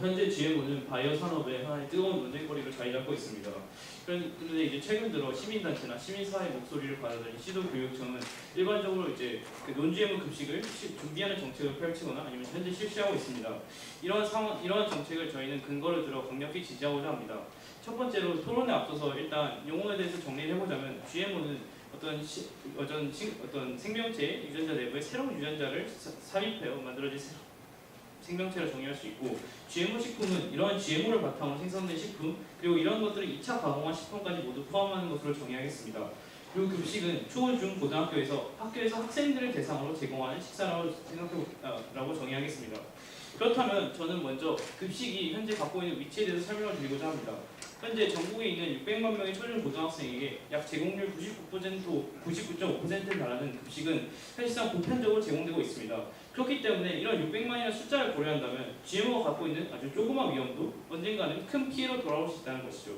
현재 GMO는 바이오 산업의 하나의 뜨거운 논쟁거리로 자리 잡고 있습니다. 그런데 이제 최근 들어 시민단체나 시민사회 목소리를 받아들인 시도교육청은 일반적으로 이제 그 논GMO 급식을 준비하는 정책을 펼치거나 아니면 현재 실시하고 있습니다. 이러한 정책을 저희는 근거를 들어 강력히 지지하고자 합니다. 첫 번째로 토론에 앞서서 일단 용어에 대해서 정리를 해보자면 GMO는 어떤 생명체 유전자 내부에 새로운 유전자를 삽입하여 만들어진 생명체를 정의할 수 있고, GMO 식품은 이러한 GMO를 바탕으로 생성된 식품, 그리고 이런 것들을 2차 가공한 식품까지 모두 포함하는 것으로 정의하겠습니다. 그리고 급식은 초, 중, 고등학교에서 학교에서 학생들을 대상으로 제공하는 식사라고 정의하겠습니다. 그렇다면 저는 먼저 급식이 현재 갖고 있는 위치에 대해서 설명을 드리고자 합니다. 현재 전국에 있는 600만 명의 초중 고등학생에게 약 제공률 99.5%에 달하는 급식은 사실상 보편적으로 제공되고 있습니다. 그렇기 때문에 이런 600만이라는 숫자를 고려한다면 GMO가 갖고 있는 아주 조그만 위험도 언젠가는 큰 피해로 돌아올 수 있다는 것이죠.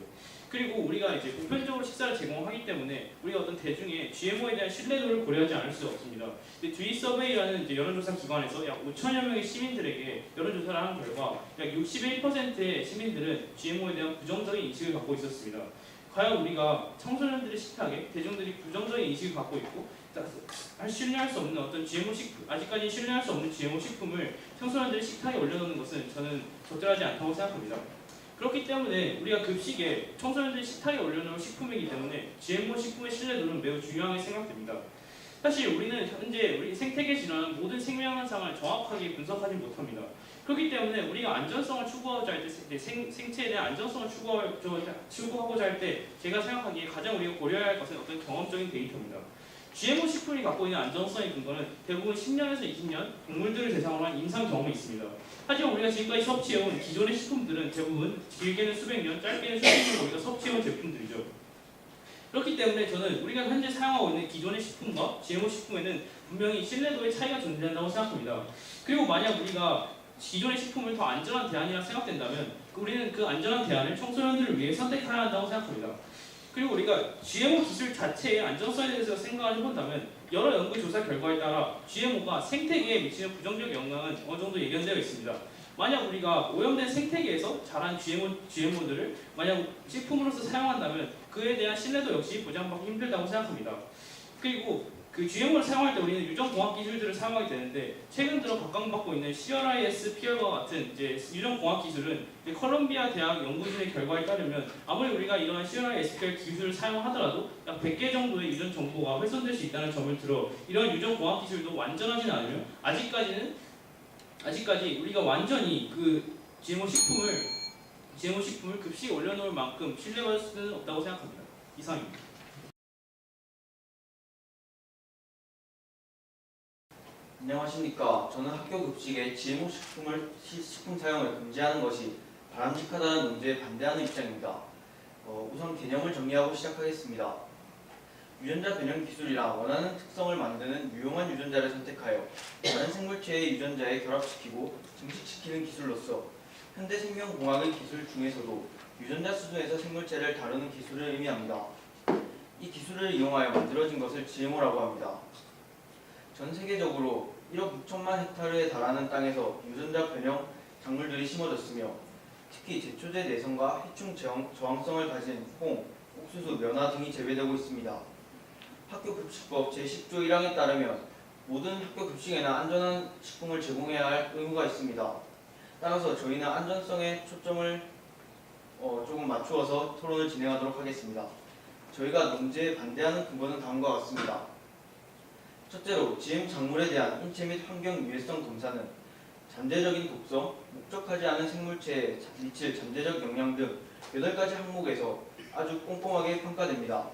그리고 우리가 이제 보편적으로 식사를 제공하기 때문에 우리가 어떤 대중의 GMO에 대한 신뢰도를 고려하지 않을 수 없습니다. 주의 서베이라는 이제 여론조사 기관에서 약 5천여 명의 시민들에게 여론조사를 한 결과 약 61%의 시민들은 GMO에 대한 부정적인 인식을 갖고 있었습니다. 과연 우리가 청소년들의 식탁에 대중들이 부정적인 인식을 갖고 있고 신뢰할 수 없는 어떤 GMO 식품, 아직까지 신뢰할 수 없는 GMO 식품을 청소년들의 식탁에 올려놓는 것은 저는 적절하지 않다고 생각합니다. 그렇기 때문에 우리가 급식에 청소년들이 식탁에 올려놓은 식품이기 때문에 GMO 식품의 신뢰도는 매우 중요하게 생각됩니다. 사실 우리는 현재 우리 생태계에 일어나는 모든 생명 현상을 정확하게 분석하지 못합니다. 그렇기 때문에 우리가 안전성을 추구하고자 할 때, 생체에 대한 안전성을 추구하고자 할 때 제가 생각하기에 가장 우리가 고려해야 할 것은 어떤 경험적인 데이터입니다. GMO 식품이 갖고 있는 안전성의 근거는 대부분 10년에서 20년 동물들을 대상으로 한 임상 경험이 있습니다. 하지만 우리가 지금까지 섭취해온 기존의 식품들은 대부분 길게는 수백 년, 짧게는 수십 년 우리가 섭취해온 제품들이죠. 그렇기 때문에 저는 우리가 현재 사용하고 있는 기존의 식품과 GMO 식품에는 분명히 신뢰도의 차이가 존재한다고 생각합니다. 그리고 만약 우리가 기존의 식품을 더 안전한 대안이라 생각된다면 우리는 그 안전한 대안을 청소년들을 위해 선택해야 한다고 생각합니다. 그리고 우리가 GMO 기술 자체의 안전성에 대해서 생각을 해본다면 여러 연구조사 결과에 따라 GMO가 생태계에 미치는 부정적 영향은 어느 정도 예견되어 있습니다. 만약 우리가 오염된 생태계에서 자란 GMO들을 만약 식품으로서 사용한다면 그에 대한 신뢰도 역시 보장받기 힘들다고 생각합니다. 그리고 그 GMO를 사용할 때 우리는 유전공학 기술들을 사용하게 되는데 최근 들어 각광받고 있는 CRIS, PR과 같은 이제 유전공학 기술은 컬럼비아 대학 연구진의 결과에 따르면 아무리 우리가 이러한 CRIS, PR 기술을 사용하더라도 약 100개 정도의 유전 정보가 훼손될 수 있다는 점을 들어 이런 유전공학 기술도 완전하지는 않으며 아직까지 우리가 완전히 그 GMO 식품을 급식에 올려놓을 만큼 신뢰받을 수는 없다고 생각합니다. 이상입니다. 안녕하십니까. 저는 학교 급식에 GMO 식품 사용을 금지하는 것이 바람직하다는 문제에 반대하는 입장입니다. 우선 개념을 정리하고 시작하겠습니다. 유전자 변형 기술이라 원하는 특성을 만드는 유용한 유전자를 선택하여 다른 생물체의 유전자에 결합시키고 증식시키는 기술로서 현대 생명공학의 기술 중에서도 유전자 수준에서 생물체를 다루는 기술을 의미합니다. 이 기술을 이용하여 만들어진 것을 GMO라고 합니다. 전 세계적으로 1억 6천만 헥타르에 달하는 땅에서 유전자 변형 작물들이 심어졌으며 특히 제초제 내성과 해충 저항성을 가진 홍, 옥수수, 면화 등이 재배되고 있습니다. 학교급식법 제10조 1항에 따르면 모든 학교 급식에는 안전한 식품을 제공해야 할 의무가 있습니다. 따라서 저희는 안전성에 초점을 조금 맞추어서 토론을 진행하도록 하겠습니다. 저희가 논제에 반대하는 근거는 다음과 같습니다. 첫째로 GM 작물에 대한 인체 및 환경 유해성 검사는 잠재적인 독성, 목적하지 않은 생물체에 미칠 잠재적 영향 등 8가지 항목에서 아주 꼼꼼하게 평가됩니다.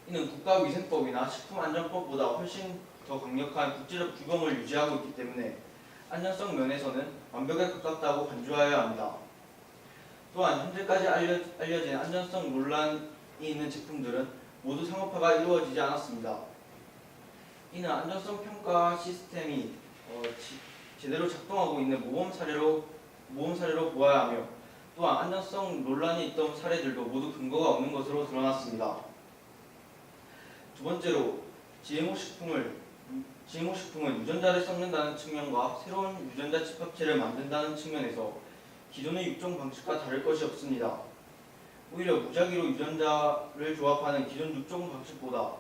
이는 국가위생법이나 식품안전법보다 훨씬 더 강력한 국제적 규범을 유지하고 있기 때문에 안전성 면에서는 완벽에 가깝다고 간주하여야 합니다. 또한 현재까지 알려진 안전성 논란이 있는 제품들은 모두 상업화가 이루어지지 않았습니다. 이는 안전성 평가 시스템이 제대로 작동하고 있는 모범 사례로 보아야 하며 또한 안전성 논란이 있던 사례들도 모두 근거가 없는 것으로 드러났습니다. 두 번째로 GMO 식품은 유전자를 섞는다는 측면과 새로운 유전자 집합체를 만든다는 측면에서 기존의 육종 방식과 다를 것이 없습니다. 오히려 무작위로 유전자를 조합하는 기존 육종 방식보다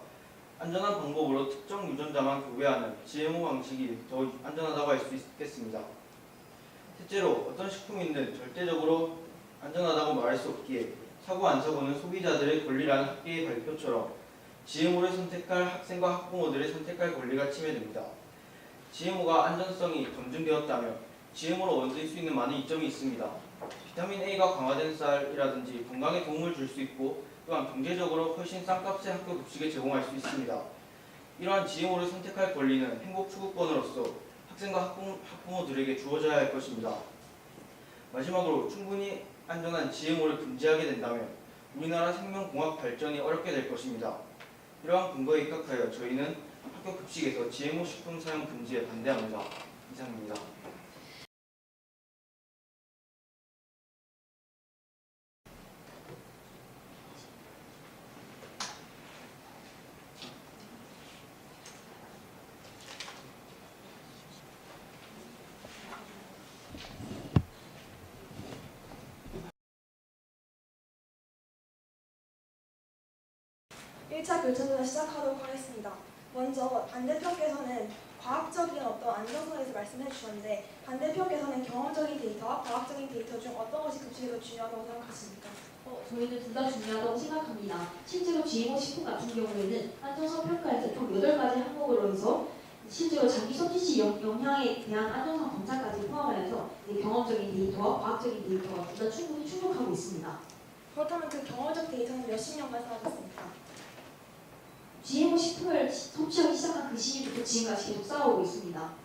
안전한 방법으로 특정 유전자만 교배하는 GMO 방식이 더 안전하다고 할 수 있겠습니다. 셋째로, 어떤 식품이든 절대적으로 안전하다고 말할 수 없기에 사고 안 사고는 소비자들의 권리라는 학계의 발표처럼 GMO를 선택할 학생과 학부모들의 선택할 권리가 침해됩니다. GMO가 안전성이 검증되었다면 GMO로 얻을 수 있는 많은 이점이 있습니다. 비타민 A가 강화된 쌀이라든지 건강에 도움을 줄 수 있고 또한 경제적으로 훨씬 싼 값에 학교 급식에 제공할 수 있습니다. 이러한 GMO를 선택할 권리는 행복 추구권으로서 학생과 학부모들에게 주어져야 할 것입니다. 마지막으로 충분히 안전한 GMO를 금지하게 된다면 우리나라 생명공학 발전이 어렵게 될 것입니다. 이러한 근거에 입각하여 저희는 학교 급식에서 GMO 식품 사용 금지에 반대합니다. 이상입니다. 1차 교차전을 시작하도록 하겠습니다. 먼저 반대편께서는 과학적인 어떤 안전성에 대해서 말씀해 주셨는데 반대편께서는 경험적인 데이터와 과학적인 데이터 중 어떤 것이 급식에 더 중요하다고 생각하십니까? 저희는 둘 다 중요하다고 생각합니다. 실제로 GMO 식품 같은 경우에는 안전성 평가에서 총 8가지 항목으로 해서 실제로 장기 섭취 시 영향에 대한 안전성 검사까지 포함하여서 경험적인 데이터와 과학적인 데이터가 둘 다 충분히 충족하고 있습니다. 그렇다면 그 경험적 데이터는 몇십 년간 쌓아졌습니까? GMO 식품을 섭취하기 시작한 그 시기부터 지금까지 계속 쌓아오고 있습니다.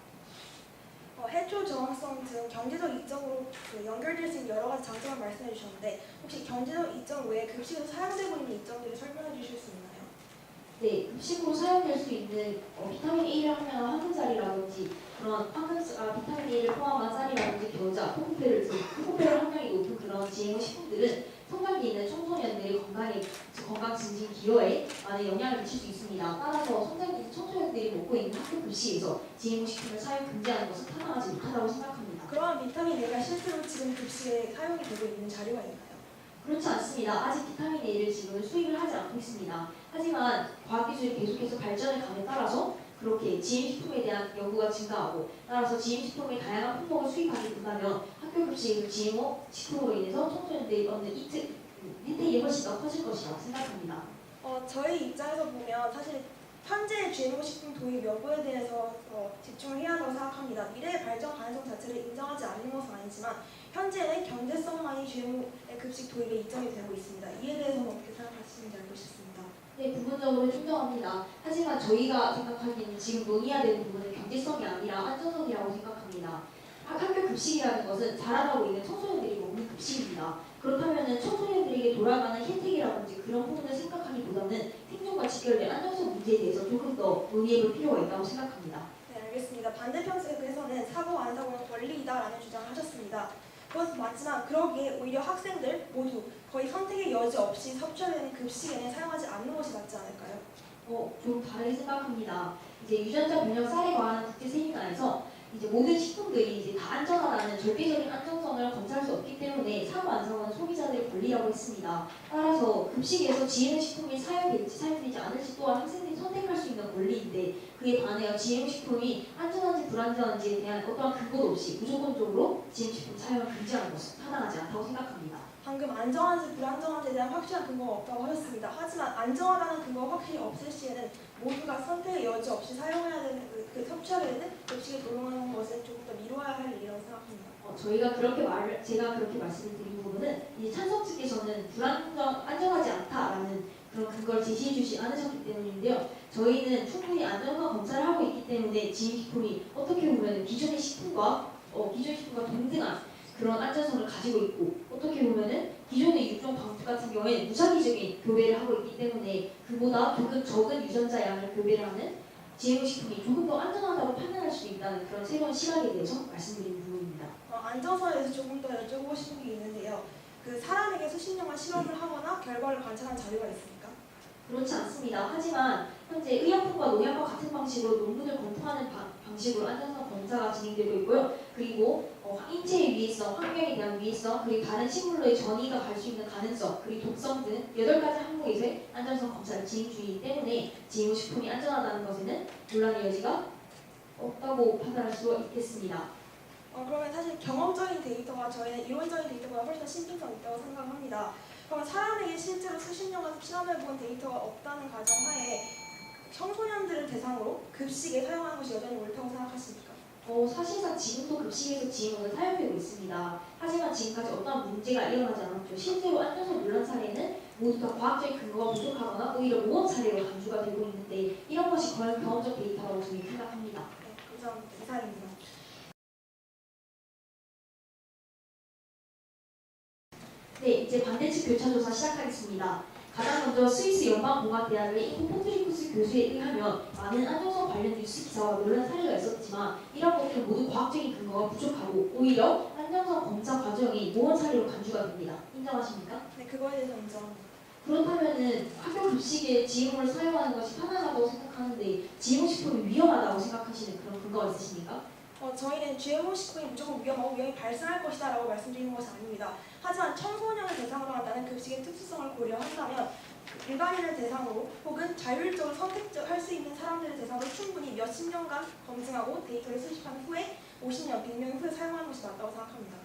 해초 저항성 등 경제적 이점으로 연결될 수 있는 여러 가지 장점을 말씀해 주셨는데 혹시 경제적 이점 외에 급식에서 사용되고 있는 이점들을 설명해 주실 수 있나요? 네, 급식으로 사용될 수 있는 비타민 A를 함량한 황금쌀이라든지 그런 비타민 A를 포함한 쌀이라든지 겨자, 코코페럴 함량이 높은 그런 GMO 식품들은 성장기 있는 청소년들의 건강 증진 기여에 많은 영향을 미칠 수 있습니다. 따라서 성장기 있는 청소년들이 먹고 있는 학교 급식에서 GMO 식품을 사용 금지하는 것은 타당하지 못하다고 생각합니다. 그러한 비타민 A가 실제로 지금 급식에 사용이 되고 있는 자료가 있나요? 그렇지 않습니다. 아직 비타민 A를 지금 수입을 하지 않고 있습니다. 하지만 과학기술이 계속해서 발전해 감에 따라서 그렇게 GM식품에 대한 연구가 증가하고 따라서 GM식품의 다양한 품목을 수입하게 된다면 학교 급식에서 GMO 식품으로 인해서 청소년들이 얻는 혜택이 훨씬 더 커질 것이라고 생각합니다. 저희 입장에서 보면 사실 현재의 GMO 식품 도입 여부에 대해서 집중을 해야 한다고 생각합니다. 미래의 발전 가능성 자체를 인정하지 않는 것은 아니지만 현재는 경제성만이 GMO의 급식 도입에 이점이 되고 있습니다. 이에 대해서는 어떻게 생각하시는지 알고 싶습니다. 네, 부분적으로 인정합니다. 하지만 저희가 생각하기에는 지금 논의해야 되는 부분은 경제성이 아니라 안전성이라고 생각합니다. 학교 급식이라는 것은 자라나고 있는 청소년들이 먹는 급식입니다. 그렇다면 청소년들에게 돌아가는 혜택이라든지 그런 부분을 생각하기보다는 생존과 직결된 안전성 문제에 대해서 조금 더 논의해볼 필요가 있다고 생각합니다. 네, 알겠습니다. 반대편에서는 사고 안 사고는 권리이다라는 주장을 하셨습니다. 그것은 맞지만 그러기에 오히려 학생들 모두 거의 선택의 여지 없이 섭취하는 급식에는 사용하지 않는 것이 낫지 않을까요? 좀 다르게 생각합니다. 이제 유전자 변형 사례 관한 국제 세미나에서 이제 모든 식품들이 이제 다 안전하다는 절대적인 안전성을 검사할 수 없기 때문에 사고 안 사고는 소비자들의 권리라고 했습니다. 따라서 급식에서 GMO 식품이 사용될지 사용되지 않을지 또한 학생들이 선택할 수 있는 권리인데 그에 반하여 GMO 식품이 안전한지 불안전한지에 대한 어떠한 근거도 없이 무조건적으로 GMO 식품 사용을 금지하는 것은 타당하지 않다고 생각합니다. 방금 안전한지 불안전한지에 대한 확실한 근거가 없다고 하셨습니다. 하지만 안전하다는 근거가 확실히 없을 시에는 모두가 선택의 여지 없이 사용해야 되는 섭취하게 되는 급식에 도용하는 것은 조금 더 미뤄야 할 일이라고 생각합니다. 제가 그렇게 말씀드린 부분은 이 찬성 측에서는 안전하지 않다라는 그런 근거를 제시해 주지 않으셨기 때문인데요. 저희는 충분히 안전과 검사를 하고 있기 때문에 GM식품이 어떻게 보면 기존의 식품과 동등한 그런 안전성을 가지고 있고 어떻게 보면은 기존의 육종 방식 같은 경우에는 무작위적인 교배를 하고 있기 때문에 그보다 조금 적은 유전자 양을 교배를 하는 GMO 식품이 조금 더 안전하다고 판단할 수 있다는 그런 새로운 시각에 대해서 말씀드리는 부분입니다. 안전성에 대해서 조금 더 여쭤보고 싶은 게 있는데요. 사람에게 수십 년간 실험을 하거나 결과를 관찰한 자료가 있습니까? 그렇지 않습니다. 하지만 현재 의약품과 농약과 같은 방식으로 논문을 검토하는 방식으로 안전성 검사가 진행되고 있고요. 그리고 인체의 위해성, 환경에 대한 위해성, 그리고 다른 식물로의 전이가 갈 수 있는 가능성, 그리고 독성 등 8가지 항목에서의 안전성 검사를 진행 중이기 때문에 GMO 식품이 안전하다는 것에는 논란의 여지가 없다고 판단할 수 있겠습니다. 그러면 사실 경험적인 데이터가 저희는 이론적인 데이터보다 훨씬 더 신빙성 있다고 생각합니다. 그러면 사람에게 실제로 수십 년간 실험해본 데이터가 없다는 가정하에 청소년들을 대상으로 급식에 사용하는 것이 여전히 옳다고 생각하십니까? 사실상 지금도 급식에서 GMO는 사용되고 있습니다. 하지만 지금까지 어떠한 문제가 일어나지 않았죠. 실제로 안전성 논란 사례는 모두 다 과학적인 근거가 부족하거나 오히려 모범 사례로 간주가 되고 있는데 이런 것이 과연 경험적 데이터라고 저는 생각합니다. 네, 감사합니다. 이상입니다. 네, 이제 반대측 교차 조사 시작하겠습니다. 가장 먼저 스위스 연방공학대학의 포트리쿠스 교수에 의하면 많은 안전성 관련 뉴스 기사와 논란 사례가 있었지만 이런 것들 모두 과학적인 근거가 부족하고 오히려 안전성 검사 과정이 모범 사례로 간주가 됩니다. 인정하십니까? 네, 그거에 대해서 인정합니다. 그렇다면은 학교 급식에 GMO를 사용하는 것이 편하다고 생각하는데 GMO 식품이 위험하다고 생각하시는 그런 근거가 있으십니까? 저희는 GMO 식품이 무조건 위험하고 위험이 발생할 것이다 라고 말씀드리는 것이 아닙니다. 하지만 청소년을 대상으로 한다는 급식의 특수성을 고려한다면 일반인을 대상으로 혹은 자율적으로 선택할 수 있는 사람들을 대상으로 충분히 몇십 년간 검증하고 데이터를 수집한 후에 50년, 100년 후에 사용하는 것이 맞다고 생각합니다.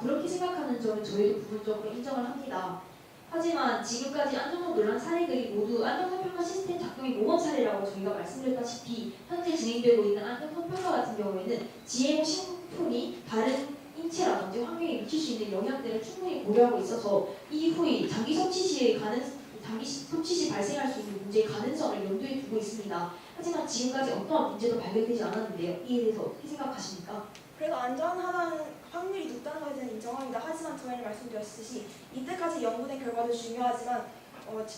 그렇게 생각하는 점은 저희도 부분적으로 인정을 합니다. 하지만 지금까지 안전성 논란 사례들이 모두 안전성 평가 시스템 작동이 모범 사례라고 저희가 말씀드렸다시피 현재 진행되고 있는 안전성 평가 같은 경우에는 GMO 식품이 다른 인체라든지 환경에 미칠 수 있는 영향들을 충분히 고려하고 있어서 이후에 장기 섭취 시 발생할 수 있는 문제의 가능성을 염두에 두고 있습니다. 하지만 지금까지 어떠한 문제도 발견되지 않았는데요. 이에 대해서 어떻게 생각하십니까? 그래도 안전하다는 확률이 높다는 것에 대해서 인정합니다. 하지만 저희는 말씀드렸듯이 이때까지 연구된 결과도 중요하지만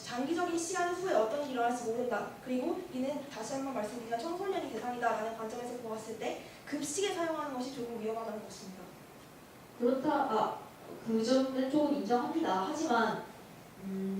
장기적인 시간 후에 어떤 일이 일어날지 모른다. 그리고 이는 다시 한번 말씀드리면 청소년이 대상이다라는 관점에서 보았을 때 급식에 사용하는 것이 조금 위험하다는 것입니다. 그 점은 조금 인정합니다. 하지만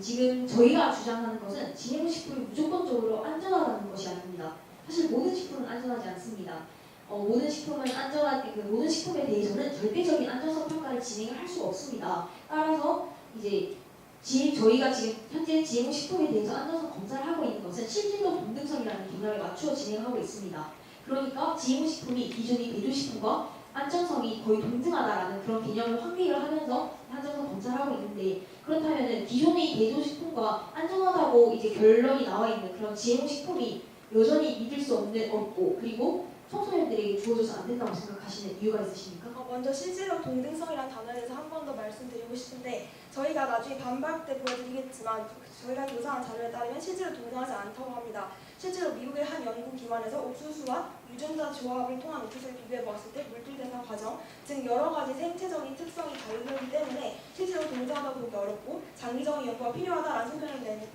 지금 저희가 주장하는 것은 GMO 식품이 무조건적으로 안전하다는 것이 아닙니다. 사실 모든 식품은 안전하지 않습니다. 모든 식품에 대해서는 절대적인 안전성 평가를 진행을 할 수가 없습니다. 따라서 이제 저희가 지금 현재 GMO 식품에 대해서 안전성 검사를 하고 있는 것은 실질적 동등성이라는 개념에 맞추어 진행하고 있습니다. 그러니까 GMO 식품이 기존의 대조식품과 안전성이 거의 동등하다라는 그런 개념을 확립을 하면서 안전성 검사를 하고 있는데 그렇다면은 기존의 대조식품과 안전하다고 이제 결론이 나와 있는 그런 GMO 식품이 여전히 믿을 수 없고 그리고 청소년들에게 주어져서 안 된다고 생각하시는 이유가 있으십니까? 먼저 실질적 동등성이라는 단어에 대해서 한 번 더 말씀드리고 싶은데 저희가 나중에 반박 때 보여드리겠지만 저희가 조사한 자료에 따르면 실제로 동등하지 않다고 합니다. 실제로 미국의 한 연구기관에서 옥수수와 유전자 조합을 통한 옥수수를 비교해 보았을 때 물질 대사 과정, 즉 여러 가지 생체적인 특성이 다르기 때문에 실제로 동등하다고 보기 어렵고 장기적인 연구가 필요하다라는 소견을 내는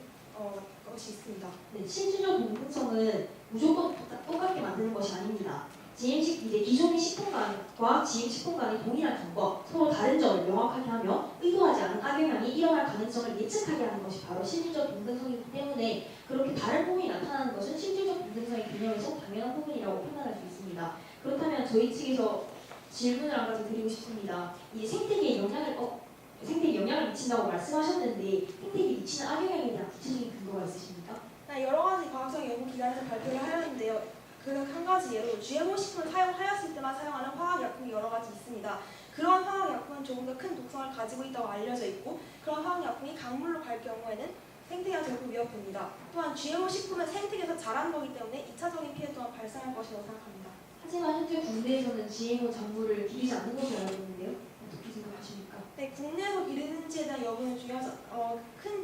것이 있습니다. 네, 실질적 동등성은 무조건 똑같게 만드는 것이 아닙니다. 이제 기존의 식품과 GM 식품간의 동일한 점과 서로 다른 점을 명확하게 하며 의도하지 않은 악영향이 일어날 가능성을 예측하게 하는 것이 바로 실질적 동등성이기 때문에 그렇게 다른 부분이 나타나는 것은 실질적 동등성의 개념에서 당연한 부분이라고 판단할 수 있습니다. 그렇다면 저희 측에서 질문을 한 가지 드리고 싶습니다. 이제 생태계에 영향을 미친다고 말씀하셨는데 생태계에 미치는 악영향에 대한 구체적인 근거가 있으십니까? 여러 가지 과학적 연구기관에서 발표를 하였는데요. 그 한 가지 예로 GMO 식품을 사용하였을 때만 사용하는 화학약품이 여러 가지 있습니다. 그러한 화학약품은 조금 더 큰 독성을 가지고 있다고 알려져 있고 그런 화학약품이 강물로 갈 경우에는 생태계가 결국 위협됩니다. 또한 GMO 식품은 생태계에서 자란 거기 때문에 2차적인 피해 또한 발생할 것이라고 생각합니다. 하지만 현재 국내에서는 GMO 작물을 기르지 않는 것으로 알고 있는데요. 어떻게 생각하십니까? 네, 국내에서 기르는지에 대한 여부는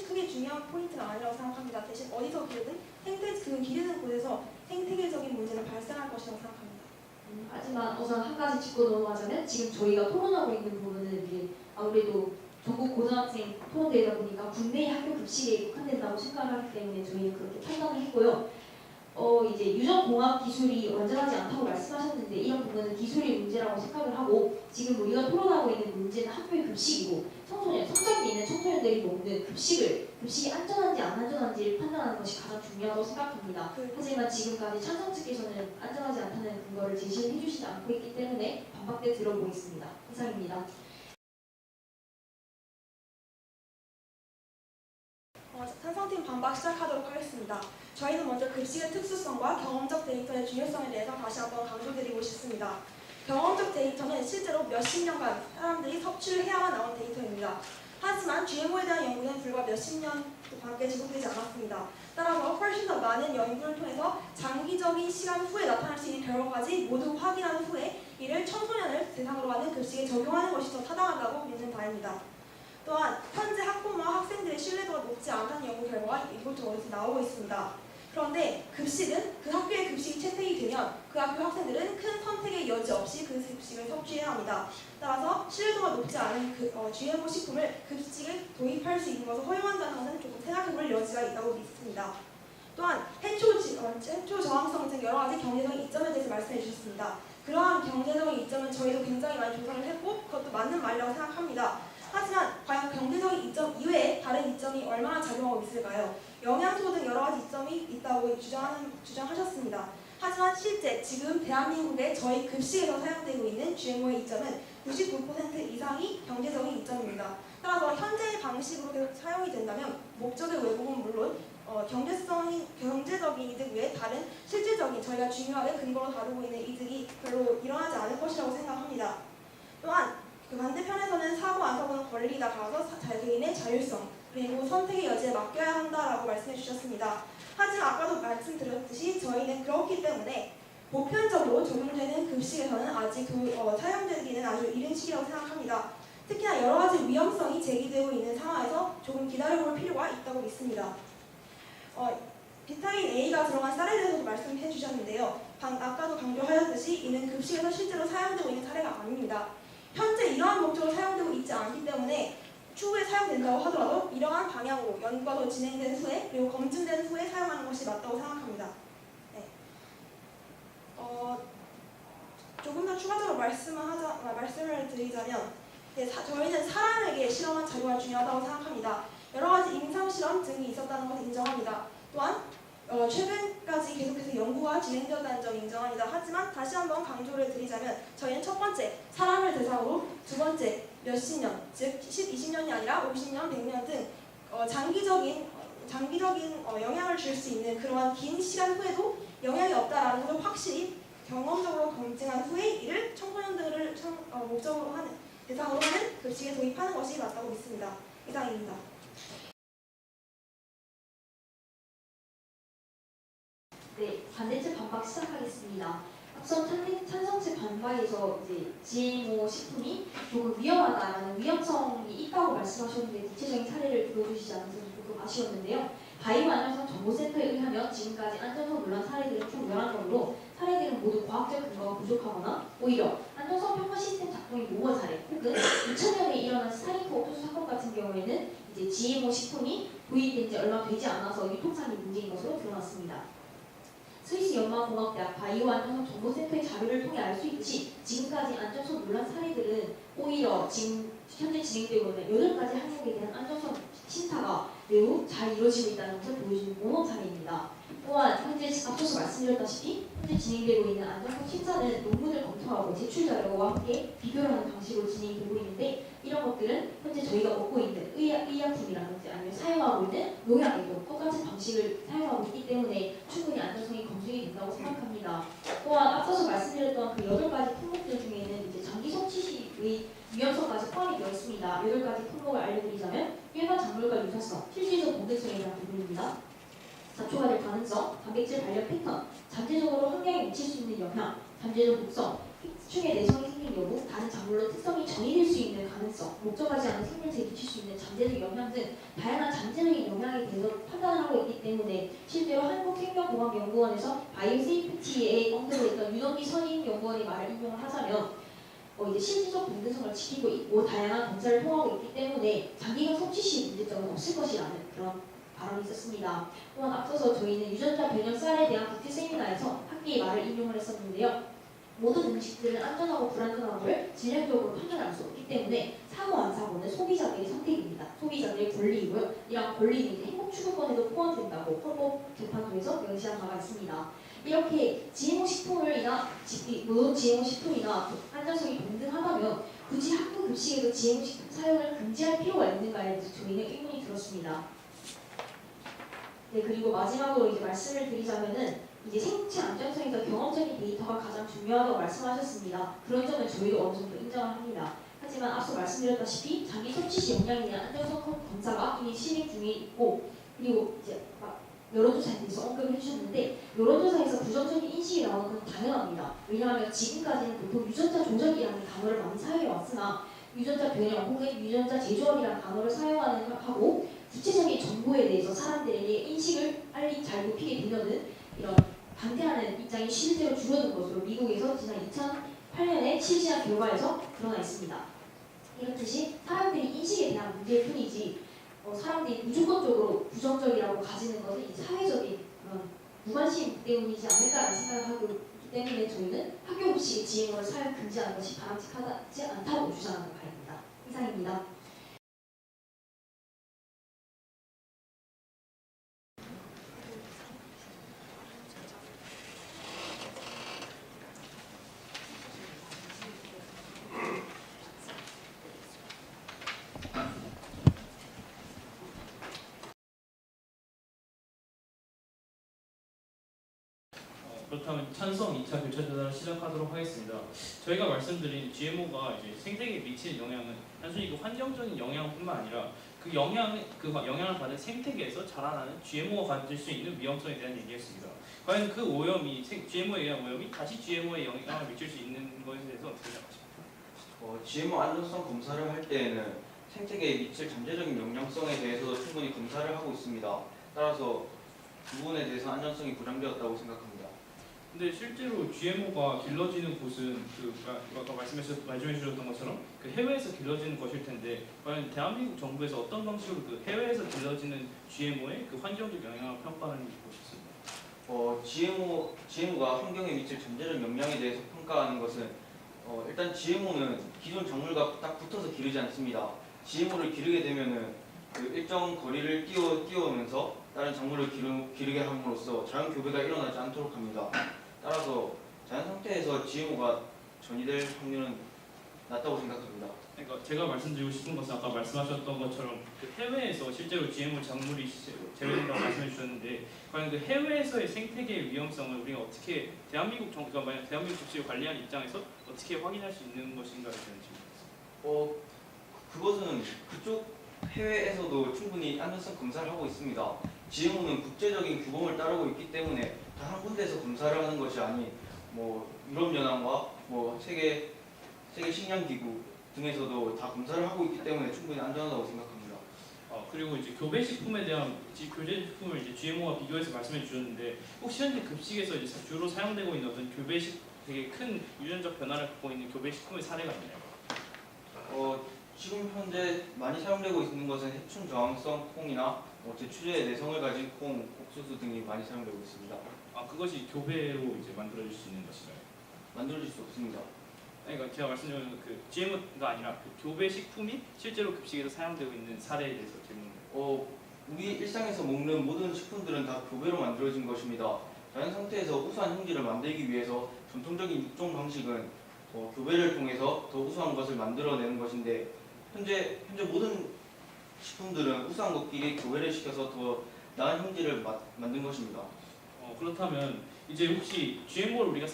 크게 중요한 포인트가 아니라고 생각합니다. 대신 어디서 기르든 그 기르는 곳에서 생태계적인 문제는 발생할 것이라고 생각합니다. 하지만 우선 한 가지 짚고 넘어가자면 지금 저희가 토론하고 있는 부분은 이제 아무래도 전국 고등학생 토론대회다 보니까 국내의 학교 급식에 국한된다고 생각하기 때문에 저희는 그렇게 판단을 했고요. 이제 유전공학 기술이 완전하지 않다고 말씀하셨는데 이런 부분은 기술의 문제라고 생각을 하고 지금 우리가 토론하고 있는 문제는 학교의 급식이고 청소년, 성장기 있는 청소년들이 먹는 급식이 안전한지 안 안전한지를 판단하는 것이 가장 중요하다고 생각합니다. 하지만 지금까지 찬성 측에서는 안전하지 않다는 근거를 제시해 주시지 않고 있기 때문에 반박대 들어보겠습니다. 이상입니다. 찬성팀 반박 시작하도록 하겠습니다. 저희는 먼저 급식의 특수성과 경험적 데이터의 중요성에 대해서 다시 한번 강조드리고 싶습니다. 경험적 데이터는 실제로 몇십 년간 사람들이 섭취를 해야만 나온 데이터입니다. 하지만 GMO에 대한 연구는 불과 몇십 년밖에 지속되지 않았습니다. 따라서 훨씬 더 많은 연구를 통해서 장기적인 시간 후에 나타날 수 있는 결과까지 모두 확인한 후에 이를 청소년을 대상으로 하는 급식에 적용하는 것이 더 타당하다고 믿는 바입니다. 또한 현재 학부모와 학생들의 신뢰도가 높지 않다는 연구 결과가 이곳저곳에서 나오고 있습니다. 그런데 급식은 그 학교의 급식이 채택이 되면 그 학교 학생들은 큰 선택의 여지 없이 그 급식을 섭취해야 합니다. 따라서 신뢰도가 높지 않은 GMO 식품을 급식에 도입할 수 있는 것을 허용한다는 것은 조금 생각해볼 여지가 있다고 믿습니다. 또한 해초 저항성 등 여러 가지 경제적인 이점에 대해서 말씀해 주셨습니다. 그러한 경제적인 이점은 저희도 굉장히 많이 조사를 했고 그것도 맞는 말이라고 생각합니다. 하지만 과연 경제적인 이점 이외에 다른 이점이 얼마나 작용하고 있을까요? 영양소 등 여러 가지 이점이 있다고 주장하셨습니다. 하지만 실제 지금 대한민국의 저희 급식에서 사용되고 있는 GMO의 이점은 99% 이상이 경제적인 이점입니다. 따라서 현재의 방식으로 계속 사용이 된다면 목적의 왜곡은 물론 경제적인 이득 외에 다른 실질적인 저희가 중요하게 근거로 다루고 있는 이득이 별로 일어나지 않을 것이라고 생각합니다. 또한 그 반대편에서는 사고 안 사고는 권리다 가서 개인의 자율성 그리고 선택의 여지에 맡겨야 한다라고 말씀해 주셨습니다. 하지만 아까도 말씀드렸듯이 저희는 그렇기 때문에 보편적으로 적용되는 급식에서는 아직 사용되기는 아주 이른 시기라고 생각합니다. 특히나 여러 가지 위험성이 제기되고 있는 상황에서 조금 기다려볼 필요가 있다고 믿습니다. 비타민 A가 들어간 쌀에 대해서도 말씀해 주셨는데요. 아까도 강조하였듯이 이는 급식에서 실제로 사용되고 있는 사례가 아닙니다. 현재 이러한 목적으로 사용되고 있지 않기 때문에 추후에 사용된다고 하더라도 이러한 방향으로 연구가 더 진행된 후에 그리고 검증된 후에 사용하는 것이 맞다고 생각합니다. 네. 조금 더 추가적으로 말씀을 드리자면 저희는 사람에게 실험한 자료가 중요하다고 생각합니다. 여러 가지 임상 실험 등이 있었다는 것을 인정합니다. 또한 최근까지 계속해서 연구가 진행되었다는 점 인정합니다. 하지만 다시 한번 강조를 드리자면 저희는 첫 번째 사람을 대상으로 두 번째 몇십 년, 즉 10, 20년이 아니라 50년, 100년 등 장기적인 영향을 줄 수 있는 그러한 긴 시간 후에도 영향이 없다라는 것을 확실히 경험적으로 검증한 후에 이를 청소년들을 대상으로 하는 급식에 도입하는 것이 맞다고 믿습니다. 이상입니다. 네, 반대측 반박 시작하겠습니다. 앞선 찬성측 반박에서 이제 GMO 식품이 조금 위험하다라는 위험성이 있다고 말씀하셨는데 구체적인 사례를 들어주시지 않아서 조금 아쉬웠는데요. 바이오 안전성 정보센터에 의하면 지금까지 안전성 논란 사례들은 총 11건으로 사례들은 모두 과학적 근거가 부족하거나 오히려 안전성 평가 시스템 작동이 모호한 사례 혹은 2000년에 일어난 스타링크 옥수수 사건 같은 경우에는 이제 GMO 식품이 도입된 지 얼마 되지 않아서 유통상의 문제인 것으로 드러났습니다. 스위스 연방공학대학 바이오 안전성 정보센터의 자료를 통해 알 수 있듯이 지금까지 안전성 논란 사례들은 오히려 지금 현재 진행되고 있는 8가지 항목에 대한 안전성 심사가 매우 잘 이루어지고 있다는 것을 보여주는 모범 사례입니다. 또한 현재 앞서서 말씀드렸다시피 현재 진행되고 있는 안전성 심사는 논문을 검토하고 제출 자료와 함께 비교를 하는 방식으로 진행되고 있는데 이런 것들은 현재 저희가 먹고 있는 의약품이라든지 아니면 사용하고 있는 농약에도 똑같은 방식을 사용하고 있기 때문에 충분히 안전성이 검증이 된다고 생각합니다. 또한 앞서서 말씀드렸던 그 8가지 품목들 중에는 이제 장기 섭취 시의 위험성까지 포함이 되어 있습니다. 8가지 품목을 알려드리자면 일반 작물과 유사성, 실질적 공대성에 대한 부분입니다. 잡초가 될 가능성, 단백질 발현 패턴, 잠재적으로 환경에 미칠 수 있는 영향, 잠재적 독성, 식충의 내성이 생긴 여부, 다른 작물로 특성이 정의될 수 있는 가능성, 목적하지 않은 생물체에 미칠 수 있는 잠재적 영향 등 다양한 잠재적인 영향에 대해서 판단을 하고 있기 때문에 실제로 한국생명공학연구원에서 바이오세이프티에 언급되어 있던 유동기 선임연구원의 말을 인용을 하자면 이제 실질적 공대성을 지키고 있고 다양한 검사를 통하고 있기 때문에 장기간 섭취 시 문제점은 없을 것이라는 그런 발언이 있었습니다. 또한 앞서서 저희는 유전자 변형 쌀에 대한 국제 세미나에서 학계의 말을 인용을 했었는데요. 모든 음식들은 안전하고 불안전하고를 질량적으로 판단할 수 없기 때문에 사고 안 사고는 소비자들의 선택입니다. 소비자들의 권리이고요. 이러한 권리는 이제 행복 추구권에도 포함된다고 헌법 재판소에서 명시한 바가 있습니다. 이렇게 GMO 식품이나 모든 GMO 식품이나 안전성이 동등하다면 굳이 학교 급식에도 GMO 식품 사용을 금지할 필요가 있는가에 대해서 저희는 의문이 들었습니다. 네, 그리고 마지막으로 이제 말씀을 드리자면은 이제 생체 안전성에서 경험적인 데이터가 가장 중요하다고 말씀하셨습니다. 그런 점은 저희도 어느 정도 인정을 합니다. 하지만 앞서 말씀드렸다시피 자기 섭취 시 영양에 대한 안전성 검사가 이미 진행 중에 있고, 그리고 이제 여론조사에 대해서 언급을 해주셨는데 여론조사에서 부정적인 인식이 나오는 건 당연합니다. 왜냐하면 지금까지는 보통 유전자 조작이라는 단어를 많이 사용해 왔으나 유전자 변형 혹은 유전자 재조합이라는 단어를 사용하는 하고 구체적인 정보에 대해서 사람들에게 인식을 빨리 잘 높이게 되면은 이런 반대하는 입장이 실제로 줄어든 것으로 미국에서 지난 2008년에 실시한 결과에서 드러나 있습니다. 이렇듯이 사람들이 인식에 대한 문제일 뿐이지 사람들이 무조건적으로 부정적이라고 가지는 것은 이 사회적인 그런 무관심 때문이지 않을까라는 생각을 하고 있기 때문에 저희는 학교 급식의 GMO를 사용 금지하는 것이 바람직하지 않다고 주장하는 바입니다. 이상입니다. 그렇다면 찬성 2차 교차 조사를 시작하도록 하겠습니다. 저희가 말씀드린 GMO가 이제 생태계에 미치는 영향은 단순히 그 환경적인 영향뿐만 아니라 그 영향을 받은 생태계에서 자라나는 GMO가 가질 수 있는 위험성에 대한 얘기였습니다. 과연 그 오염이 GMO에 의한 오염이 다시 GMO에 영향을 미칠 수 있는 것에 대해서 어떻게 생각하십니까? GMO 안전성 검사를 할 때에는 생태계에 미칠 잠재적인 영향성에 대해서도 충분히 검사를 하고 있습니다. 따라서 그 부분에 대해서 안전성이 보장되었다고 생각합니다. 근데 실제로 GMO가 길러지는 곳은 아까 말씀해 주셨던 것처럼 그 해외에서 길러지는 것일 텐데 과연 대한민국 정부에서 어떤 방식으로 그 해외에서 길러지는 GMO의 그 환경적 영향을 평가하는 것이었습니까? GMO가 환경에 미칠 잠재적 영향에 대해서 평가하는 것은 일단 GMO는 기존 작물과 딱 붙어서 기르지 않습니다. GMO를 기르게 되면은 그 일정 거리를 띄우면서 다른 작물을 기르게 함으로써 자연 교배가 일어나지 않도록 합니다. 따라서 자연 상태에서 GMO가 전이될 확률은 낮다고 생각합니다. 그러니까 제가 말씀드리고 싶은 것은 아까 말씀하셨던 것처럼 그 해외에서 실제로 GMO 작물이 재배된다고 말씀해 주셨는데 과연 그 해외에서의 생태계의 위험성을 우리가 어떻게 그러니까 만약 대한민국 급식을 관리하는 입장에서 어떻게 확인할 수 있는 것인가에 대한 질문입니다. 그것은 그쪽 해외에서도 충분히 안전성 검사를 하고 있습니다. GMO는 국제적인 규범을 따르고 있기 때문에 단 한 군데에서 검사를 하는 것이 아닌 유럽연합과 세계 식량기구 등에서도 다 검사를 하고 있기 때문에 충분히 안전하다고 생각합니다. 그리고 이제 교배식품에 대한 교배식품을 이제 GMO와 비교해서 말씀해 주셨는데 혹시 현재 급식에서 이제 주로 사용되고 있는 어떤 교배식 되게 큰 유전적 변화를 갖고 있는 교배식품의 사례가 있나요? 지금 현재 많이 사용되고 있는 것은 해충 저항성 콩이나 제추제의 내성을 가진 콩, 옥수수 등이 많이 사용되고 있습니다. 그것이 교배로 이제 만들어질 수 있는 것인가요? 만들어질 수 없습니다. 그러니까 제가 말씀드린 그 GMO가 아니라 그 교배 식품이 실제로 급식에서 사용되고 있는 사례에 대해서 질문을. 우리 일상에서 먹는 모든 식품들은 다 교배로 만들어진 것입니다. 자연 상태에서 우수한 형질을 만들기 위해서 전통적인 육종 방식은 교배를 통해서 더 우수한 것을 만들어내는 것인데 현재 모든 식품들은 우수한 것끼리 교배를 시켜서 더 나은 형질을 만든 것입니다. 그렇다면 이제 혹시 GMO를 우리가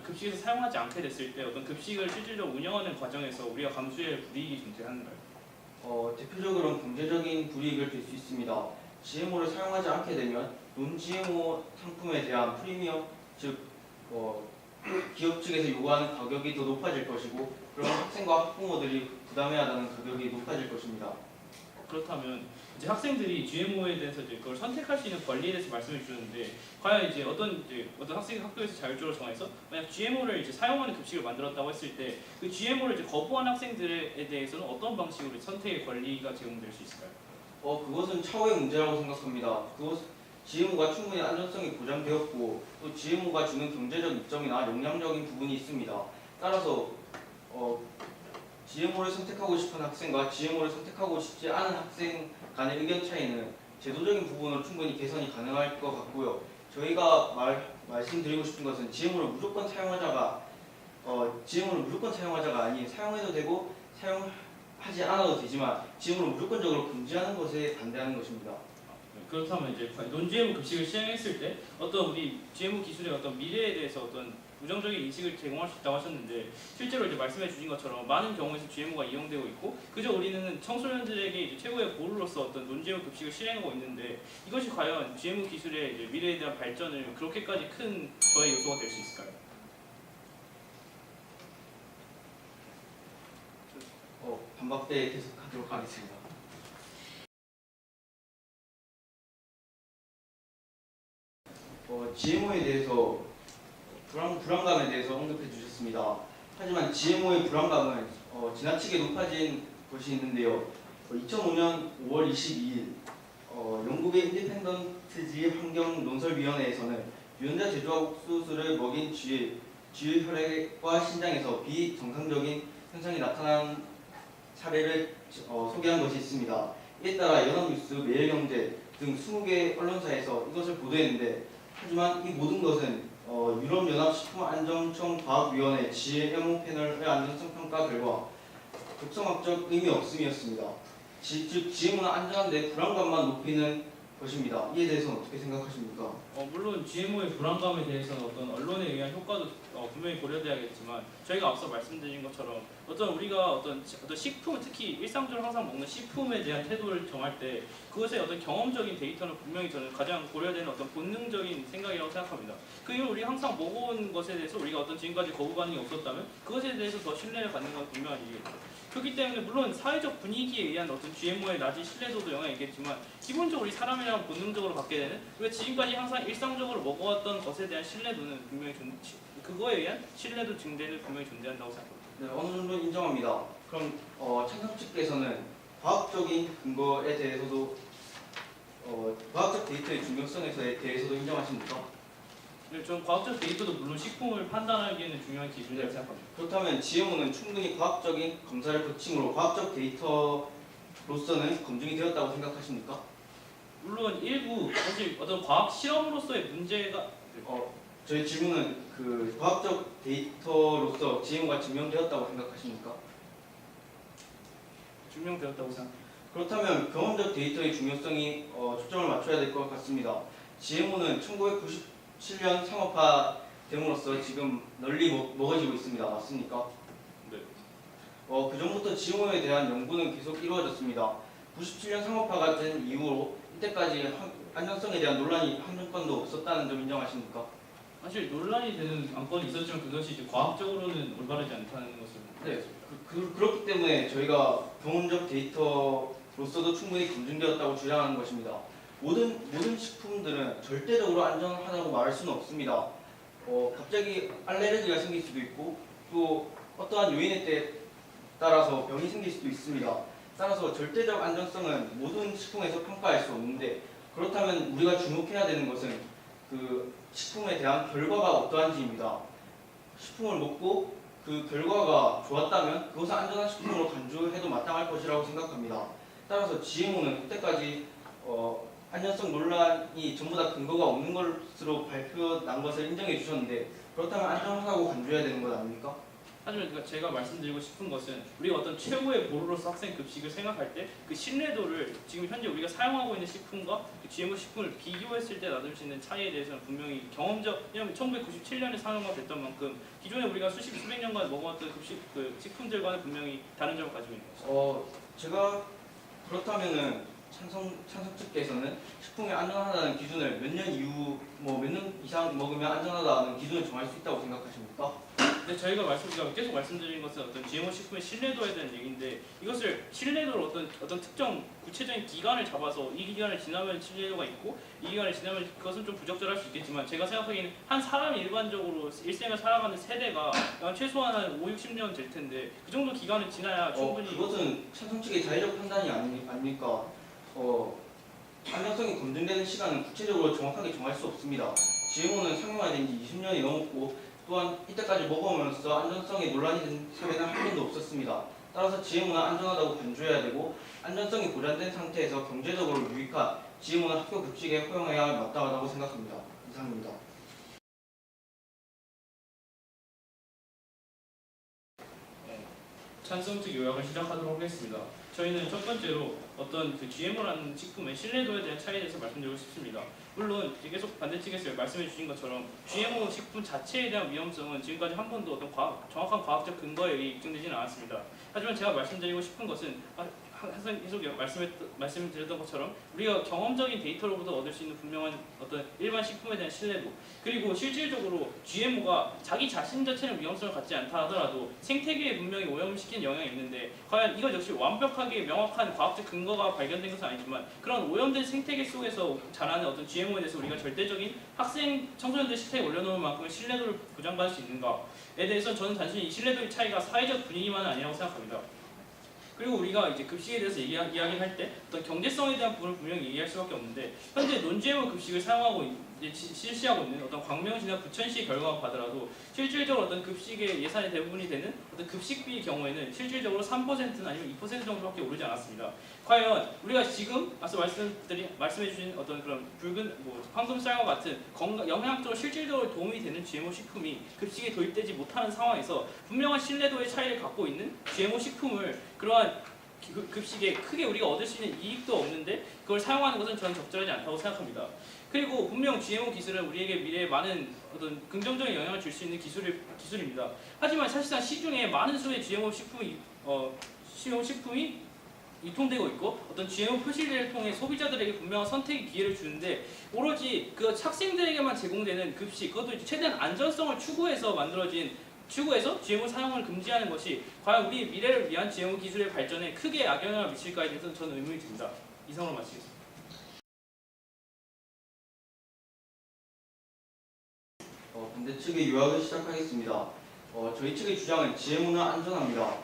급식에서 사용하지 않게 됐을 때 어떤 급식을 실질적으로 운영하는 과정에서 우리가 감수해야 할 불이익이 존재하는가요? 대표적으로는 경제적인 불이익을 줄 수 있습니다. GMO를 사용하지 않게 되면 non-GMO 상품에 대한 프리미엄, 즉 기업 측에서 요구하는 가격이 더 높아질 것이고 그런 학생과 학부모들이 부담해야 하는 가격이 높아질 것입니다. 그렇다면 이제 학생들이 GMO에 대해서 이제 그걸 선택할 수 있는 권리에 대해서 말씀해 주셨는데 과연 이제 어떤 학생이 학교에서 자율적으로 정해서 만약 GMO를 이제 사용하는 급식을 만들었다고 했을 때 그 GMO를 이제 거부한 학생들에 대해서는 어떤 방식으로 선택의 권리가 제공될 수 있을까요? 그것은 차후의 문제라고 생각합니다. GMO가 충분히 안전성이 보장되었고 또 GMO가 주는 경제적 이점이나 영향적인 부분이 있습니다. 따라서 GMO를 선택하고 싶은 학생과 GMO를 선택하고 싶지 않은 학생 간의 의견 차이는 제도적인 부분으로 충분히 개선이 가능할 것 같고요. 저희가 말씀드리고 싶은 것은 GMO를 무조건 사용하자가 아닌 사용해도 되고 사용하지 않아도 되지만 GMO를 무조건적으로 금지하는 것에 반대하는 것입니다. 그렇다면 이제 논GMO 급식을 시행했을 때 어떤 우리 GMO 기술의 어떤 미래에 대해서 어떤 부정적인 인식을 제공할 수 있다고 하셨는데 실제로 이제 말씀해 주신 것처럼 많은 경우에서 GMO가 이용되고 있고 그저 우리는 청소년들에게 이제 최고의 보루로서 어떤 논GMO 급식을 실행하고 있는데 이것이 과연 GMO 기술의 이제 미래에 대한 발전을 그렇게까지 큰 저의 요소가 될 수 있을까요? 반박대 계속하도록 하겠습니다. GMO에 대해서 불안감에 대해서 언급해 주셨습니다. 하지만 GMO의 불안감은 지나치게 높아진 것이 있는데요. 2005년 5월 22일 영국의 인디펜던트지 환경논설위원회에서는 유전자 제조와 옥수수를 먹인 쥐의 혈액과 신장에서 비정상적인 현상이 나타난 사례를 소개한 것이 있습니다. 이에 따라 연합뉴스, 매일경제 등 20개 언론사에서 이것을 보도했는데 하지만 이 모든 것은 유럽연합식품안전청 과학위원회 GMO 패널의 안전성 평가 결과 독성학적 의미 없음이었습니다. 즉 GMO는 안전한데 불안감만 높이는 것입니다. 이에 대해서는 어떻게 생각하십니까? 물론 GMO의 불안감에 대해서는 어떤 언론에 의한 효과도 분명히 고려돼야겠지만 저희가 앞서 말씀드린 것처럼 우리가 어떤 식품, 특히 일상적으로 항상 먹는 식품에 대한 태도를 정할 때 그것의 어떤 경험적인 데이터는 분명히 저는 가장 고려되는 어떤 본능적인 생각이라고 생각합니다. 그 이후 우리가 항상 먹어온 것에 대해서 우리가 지금까지 거부 반응이 없었다면 그것에 대해서 더 신뢰를 갖는 건 분명한 일이겠죠. 그렇기 때문에 물론 사회적 분위기에 의한 어떤 GMO의 낮은 신뢰도도 영향이 있겠지만 기본적으로 우리 사람이라면 본능적으로 갖게 되는 왜 지금까지 항상 일상적으로 먹어왔던 것에 대한 신뢰도는 분명히 그거에 의한 신뢰도 증대는 분명히 존재한다고 생각합니다. 네, 어느 정도 인정합니다. 그럼 찬성 측께서는 과학적인 근거에 대해서도 과학적 데이터의 중요성에 대해서도 인정하십니까? 네, 저는 과학적 데이터도 물론 식품을 판단하기에는 중요한 기준이라고 생각합니다. 그렇다면 GMO는 충분히 과학적인 검사를 거침으로 과학적 데이터로서는 검증이 되었다고 생각하십니까? 물론 일부 사실 어떤 과학 실험으로서의 문제가 저희 질문은 그 과학적 데이터로서 GMO가 증명되었다고 생각하십니까? 증명되었다고 생각합니다. 그렇다면 경험적 데이터의 중요성이 초점을 맞춰야 될 것 같습니다. GMO는 1997년 상업화됨으로써 지금 널리 먹어지고 있습니다. 맞습니까? 네. 그 전부터 GMO에 대한 연구는 계속 이루어졌습니다. 97년 상업화가 된 이후로 이때까지 안전성에 대한 논란이 한 건도 없었다는 점 인정하십니까? 사실 논란이 되는 안건이 있었지만 그것이 이제 과학적으로는 올바르지 않다는 것을 네. 그렇기 때문에 저희가 경험적 데이터로서도 충분히 검증되었다고 주장하는 것입니다. 모든 식품들은 절대적으로 안전하다고 말할 수는 없습니다. 갑자기 알레르기가 생길 수도 있고 또 어떠한 요인에 따라서 병이 생길 수도 있습니다. 따라서 절대적 안전성은 모든 식품에서 평가할 수 없는데 그렇다면 우리가 주목해야 되는 것은 그 식품에 대한 결과가 어떠한지입니다. 식품을 먹고 그 결과가 좋았다면 그것은 안전한 식품으로 간주해도 마땅할 것이라고 생각합니다. 따라서 GMO는 이때까지 안전성 논란이 전부 다 근거가 없는 것으로 발표난 것을 인정해 주셨는데 그렇다면 안전하다고 간주해야 되는 것 아닙니까? 하지만 제가 말씀드리고 싶은 것은 우리가 어떤 최고의 보루로서 학생 급식을 생각할 때 그 신뢰도를 지금 현재 우리가 사용하고 있는 식품과 그 GMO 식품을 비교했을 때 나눌 수 있는 차이에 대해서는 분명히 왜냐하면 1997년에 상용화됐던 만큼 기존에 우리가 수백 년간 먹어왔던 식품들과는 분명히 다른 점을 가지고 있는 것입니다. 제가 그렇다면은 찬성 측께서는 식품이 안전하다는 기준을 몇 년 이상 먹으면 안전하다는 기준을 정할 수 있다고 생각하십니까? 근데 저희가 계속 말씀드린 것은 어떤 GMO 식품의 신뢰도에 대한 얘기인데 이것을 신뢰도를 어떤 특정 구체적인 기간을 잡아서 이 기간을 지나면 신뢰도가 있고 이 기간을 지나면 그것은 좀 부적절할 수 있겠지만 제가 생각하기에는 한 사람이 일반적으로 일생을 살아가는 세대가 최소한 한 5, 60년 될 텐데 그 정도 기간을 지나야 충분히 그것은 찬성 측의 자의적 판단이 아닙니까? 안전성이 검증되는 시간은 구체적으로 정확하게 정할 수 없습니다. GMO는 상용화된 지 20년이 넘었고 또한 이때까지 먹어오면서 안전성에 논란이 된 사례는 한 번도 없었습니다. 따라서 GMO는 안전하다고 간주해야 되고 안전성이 보장된 상태에서 경제적으로 유익한 GMO는 학교 급식에 허용해야 마땅하다고 생각합니다. 이상입니다. 찬성특 요약을 시작하도록 하겠습니다. 저희는 첫 번째로 어떤 그 GMO라는 식품의 신뢰도에 대한 차이에 대해서 말씀드리고 싶습니다. 물론 계속 반대측에서 말씀해 주신 것처럼 GMO 식품 자체에 대한 위험성은 지금까지 한 번도 어떤 정확한 과학적 근거에 의해 입증되지는 않았습니다. 하지만 제가 말씀드리고 싶은 것은 항상 계속 말씀드렸던 것처럼 우리가 경험적인 데이터로부터 얻을 수 있는 분명한 어떤 일반 식품에 대한 신뢰도, 그리고 실질적으로 GMO가 자기 자신 자체는 위험성을 갖지 않다 하더라도 생태계에 분명히 오염시키는 영향이 있는데 과연 이것 역시 완벽하게 명확한 과학적 근거가 발견된 것은 아니지만 그런 오염된 생태계 속에서 자라는 어떤 GMO에 대해서 우리가 절대적인 학생 청소년들 식탁에 올려놓을 만큼의 신뢰도를 보장받을 수 있는가에 대해서 저는 단순히 이 신뢰도의 차이가 사회적 분위기만은 아니라고 생각합니다. 그리고 우리가 이제 급식에 대해서 이야기할 때 어떤 경제성에 대한 부분을 분명히 얘기할 수밖에 없는데 현재 논GMO 급식을 사용하고 실시하고 있는 어떤 광명시나 부천시의 결과만 봐더라도 실질적으로 어떤 급식의 예산의 대부분이 되는 어떤 급식비의 경우에는 실질적으로 3%는 아니면 2% 정도밖에 오르지 않았습니다. 과연 우리가 지금 앞서 말씀해주신 어떤 그런 붉은 황금쌀과 같은 영양적으로 실질적으로 도움이 되는 GMO 식품이 급식에 도입되지 못하는 상황에서 분명한 신뢰도의 차이를 갖고 있는 GMO 식품을 그러한 급식에 크게 우리가 얻을 수 있는 이익도 없는데 그걸 사용하는 것은 저는 적절하지 않다고 생각합니다. 그리고 분명 GMO 기술은 우리에게 미래에 많은 어떤 긍정적인 영향을 줄 수 있는 기술입니다. 하지만 사실상 시중에 많은 수의 GMO 식품이 유통되고 있고 어떤 GMO 표시를 통해 소비자들에게 분명한 선택의 기회를 주는데 오로지 그 학생들에게만 제공되는 급식, 그것도 최대한 안전성을 추구해서 GMO 사용을 금지하는 것이 과연 우리 미래를 위한 GMO 기술의 발전에 크게 악영향을 미칠까에 대해서는 저는 의문이 듭니다. 이상으로 마치겠습니다. 반대측의 요약을 시작하겠습니다. 저희 측의 주장은 GMO는 안전합니다.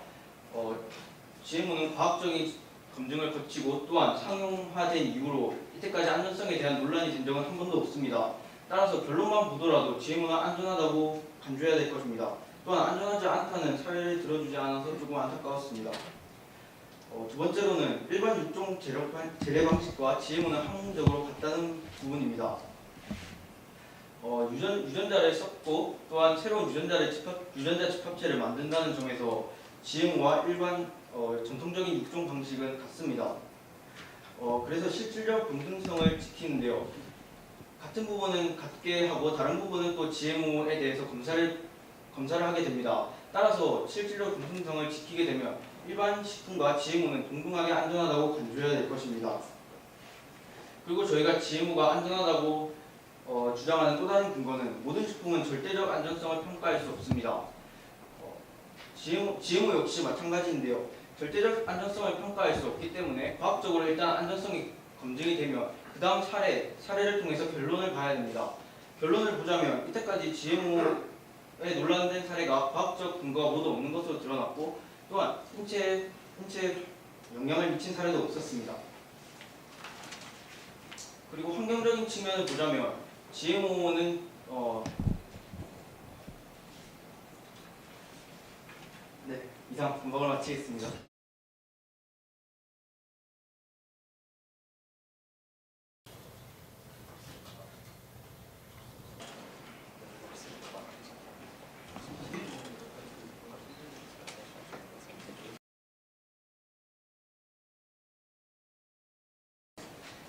GMO는 과학적인 검증을 거치고 또한 상용화된 이후로 이때까지 안전성에 대한 논란이 된 적은 한 번도 없습니다. 따라서 결론만 보더라도 GMO는 안전하다고 간주해야 될 것입니다. 또한 안전하지 않다는 사례를 들어주지 않아서 조금 안타까웠습니다. 두 번째로는 일반 육종 재래 방식과 GMO는 항목적으로 같다는 부분입니다. 유전자를 섞고 또한 새로운 유전자 집합체를 만든다는 점에서 GMO와 일반 전통적인 육종 방식은 같습니다. 그래서 실질적 공정성을 지키는데요. 같은 부분은 같게 하고 다른 부분은 또 GMO에 대해서 검사를 하게 됩니다. 따라서 실질적 공정성을 지키게 되면 일반 식품과 GMO는 동등하게 안전하다고 간주해야 될 것입니다. 그리고 저희가 GMO가 안전하다고 주장하는 또 다른 근거는 모든 식품은 절대적 안전성을 평가할 수 없습니다. GMO 역시 마찬가지인데요. 절대적 안전성을 평가할 수 없기 때문에 과학적으로 일단 안전성이 검증이 되면 그 다음 사례를 통해서 결론을 봐야 됩니다. 결론을 보자면 이때까지 GMO에 논란된 사례가 과학적 근거가 모두 없는 것으로 드러났고 또한 신체에 영향을 미친 사례도 없었습니다. 그리고 환경적인 측면을 보자면 GMO는 이상 분석을 마치겠습니다.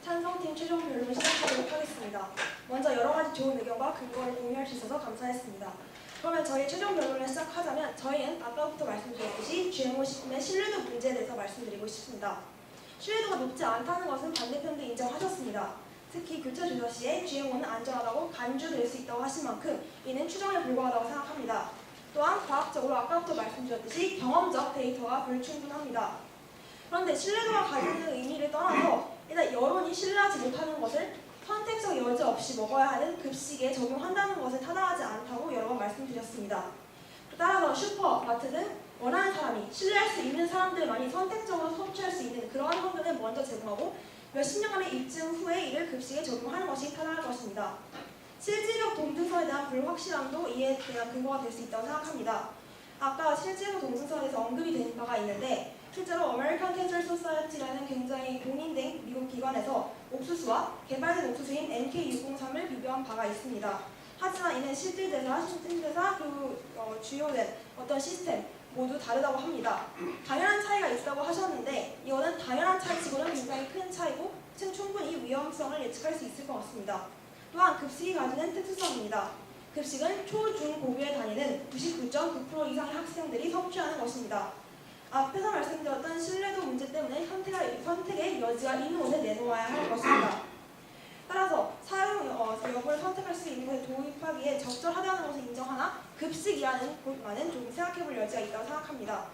찬성팀 최종 변론을 시작하도록 하겠습니다. 먼저 여러 가지 좋은 의견과 근거를 공유할 수 있어서 감사했습니다. 그러면 저희 최종 변론을 시작하자면 저희는 아까부터 말씀드렸듯이 GMO 식품의 신뢰도 문제에 대해서 말씀드리고 싶습니다. 신뢰도가 높지 않다는 것은 반대편도 인정하셨습니다. 특히 교차 조사 시에 GMO는 안전하다고 간주될 수 있다고 하신 만큼 이는 추정에 불과하다고 생각합니다. 또한 과학적으로 아까부터 말씀드렸듯이 경험적 데이터가 불충분합니다. 그런데 신뢰도가 가지는 의미를 떠나서 일단 여론이 신뢰하지 못하는 것을 선택적 여지 없이 먹어야 하는 급식에 적용한다는 것은 타당하지 않다고 여러 번 말씀드렸습니다. 따라서 슈퍼, 마트 등 원하는 사람이 신뢰할 수 있는 사람들만이 선택적으로 섭취할 수 있는 그러한 환경을 먼저 제공하고 몇십 년간의 입증 후에 이를 급식에 적용하는 것이 타당할 것입니다. 실질적 동등성에 대한 불확실함도 이에 대한 근거가 될 수 있다고 생각합니다. 아까 실질적 동등성에 대해서 언급이 된 바가 있는데 실제로 아메리칸 캔서 소사이어티라는 굉장히 공인된 미국 기관에서 옥수수와 개발된 옥수수인 NK603을 비교한 바가 있습니다. 하지만 이는 실질대사, 주요된 어떤 시스템 모두 다르다고 합니다. 당연한 차이가 있다고 하셨는데 이거는 당연한 차이치고는 굉장히 큰 차이고 충분히 위험성을 예측할 수 있을 것 같습니다. 또한 급식이 가지는 특수성입니다. 급식은 초, 중, 고교에 다니는 99.9% 이상의 학생들이 섭취하는 것입니다. 앞에서 말씀드렸던 신뢰도 문제 때문에 선택의 여지가 있는 곳에 내놓아야 할 것입니다. 따라서 사용 여부를 선택할 수 있는 곳에 도입하기에 적절하다는 것을 인정하나 급식이라는 곳만은 좀 생각해볼 여지가 있다고 생각합니다.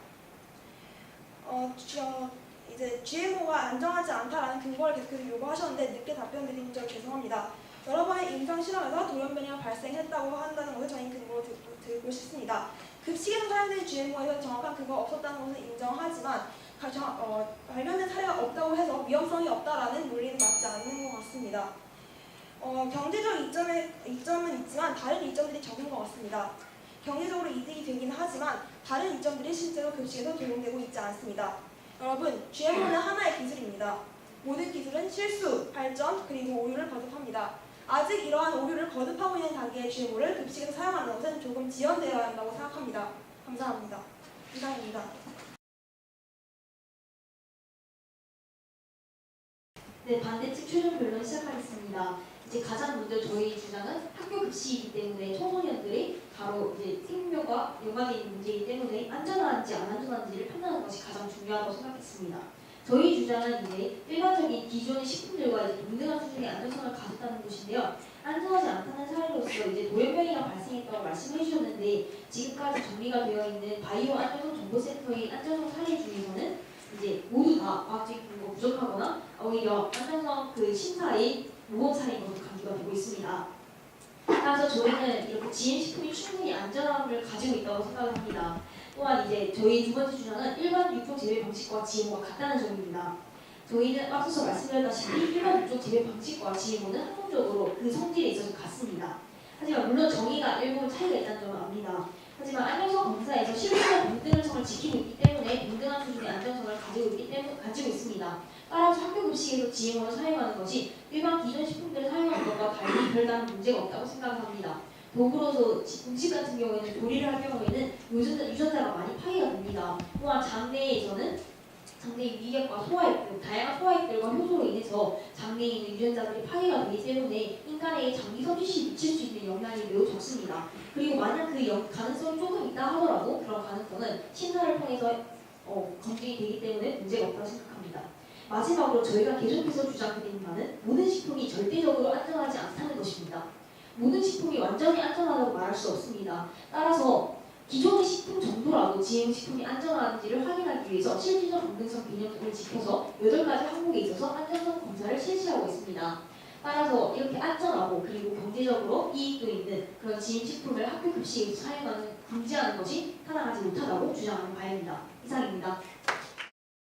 이제 GMO가 안정하지 않다라는 근거를 계속해서 요구하셨는데 늦게 답변드린 점 죄송합니다. 여러 번의 임상 실험에서 돌연변이가 발생했다고 한다는 것을 저희는 근거로 들고 싶습니다. 급식에서 사용된 GMO에서 정확한 근거가 없었다는 것은 인정하지만 관련된 사례가 없다고 해서 위험성이 없다라는 논리는 맞지 않는 것 같습니다. 경제적 이점은 있지만 다른 이점들이 적은 것 같습니다. 경제적으로 이득이 되긴 하지만 다른 이점들이 실제로 급식에서 적용되고 있지 않습니다. 여러분, GMO는 하나의 기술입니다. 모든 기술은 실수, 발전, 그리고 오류를 거듭합니다. 아직 이러한 오류를 거듭하고 있는 단계의 GMO를 급식에서 사용하는 것은 조금 지연되어야 한다고 생각합니다. 감사합니다. 이상입니다. 네, 반대측 최종 변론 시작하겠습니다. 이제 가장 먼저 저희 주장은 학교 급식이기 때문에 청소년들이 바로 이제 생명과 연관되어 있는 문제이기 때문에 안전한지 안 안전한지를 판단하는 것이 가장 중요하다고 생각했습니다. 저희 주장은 이제 일반적인 기존의 식품들과 이제 동등한 수준의 안전성을 가졌다는 것인데요. 안전하지 않다는 사례로서 이제 돌연변이가 발생했다고 말씀해 주셨는데 지금까지 정리가 되어 있는 바이오 안전성 정보센터의 안전성 사례 중에서는 이제 모두 다 과학적인 근거가 부족하거나 오히려 안전성 심사의 모범 사례인 것으로 간주가 되고 있습니다. 따라서 저희는 이렇게 GM식품이 충분히 안전함을 가지고 있다고 생각합니다. 또한 이제 저희 두 번째 주장은 일반 유통 재배 방식과 GMO가 같다는 점입니다. 저희는 앞서서 말씀드렸다시피 일반 유통 재배 방식과 GMO는 항목적으로 그 성질에 있어서 같습니다. 하지만 물론 정의가 일부 차이가 있다는 점을 압니다. 하지만 안전성 검사에서 실질적 동등성을 지키고 있기 때문에 동등한 수준의 안전성을 가지고 있습니다. 따라서 학교 급식에서 GMO를 사용하는 것이 일반 기존 식품들을 사용하는 것과 달리 별다른 문제가 없다고 생각합니다. 더불어서 음식 같은 경우에는 조리를 할 경우에는 유전자가 많이 파괴가 됩니다. 또한 장내에서는 장내의 위액과 소화액 등 다양한 소화액들과 효소로 인해서 장내에 있는 유전자들이 파괴가 되기 때문에 인간의 장기 섬유시에 미칠 수 있는 영향이 매우 적습니다. 그리고 만약 그 가능성이 조금 있다 하더라도 그런 가능성은 심사를 통해서 검증이 되기 때문에 문제가 없다고 생각합니다. 마지막으로 저희가 계속해서 주장드리는 바는 모든 식품이 절대적으로 안전하지 않다는 것입니다. 모든 식품이 완전히 안전하다고 말할 수 없습니다. 따라서 기존의 식품 정도라도 GM 식품이 안전한지를 확인하기 위해서 실질적 동등성 개념을 지켜서 8가지 항목에 있어서 안전성 검사를 실시하고 있습니다. 따라서 이렇게 안전하고 그리고 경제적으로 이익도 있는 그런 GM 식품을 학교 급식에서 사용하는 금지하는 것이 타당하지 못하다고 주장하는 바입니다. 이상입니다.